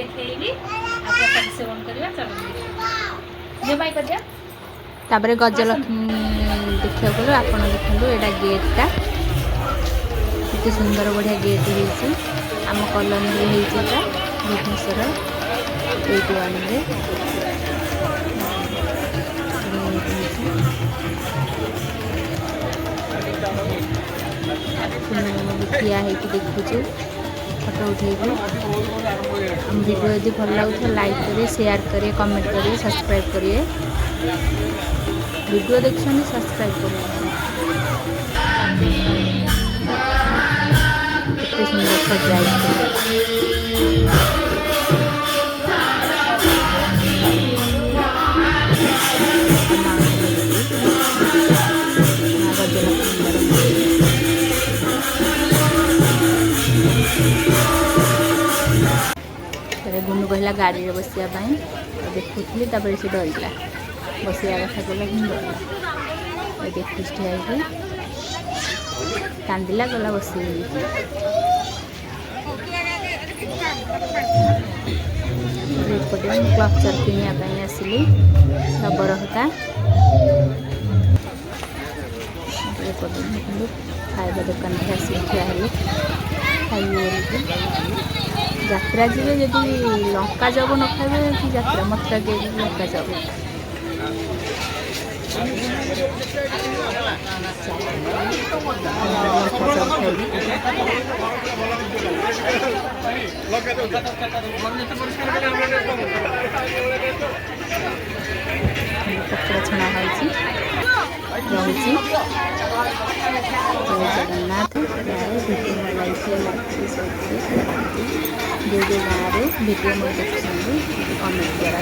देखैबी आ प्रसाद seven करबा चलो जे bye कर जा तापर गजलक्ष्मी देखा गलु आपण देखु एटा गेटटा केते सुंदर बढ़िया गेट होइछि आम कॉलोनी रे होइछि एटा भुवनेश्वर 81 रे ठिया होती देखुचे फोटो उठेबू हम वीडियो यदि भल लगे लाइक करिए शेयर करिए कमेंट करिए सब्सक्राइब करिए वीडियो देखते सब्सक्राइब करिए सुंदर सजाई गुनु कहला गाड़ी रे बसिया देखुली से डरला बसिया कथा कहला कि डरला देखी ठिया कांदिला गला बसी क्लचर किनाई आसली रबर होता खाଇବା दुकान आसी ठिया खाइए यात्रा जी जदि लंका जब न खाइबे कि यात्रा मथुरा के लंका जब कपड़ा छଣା होइछि रहुछि जगन्नाथ जो गाँव में वीडियो में देखते कमेंट द्वारा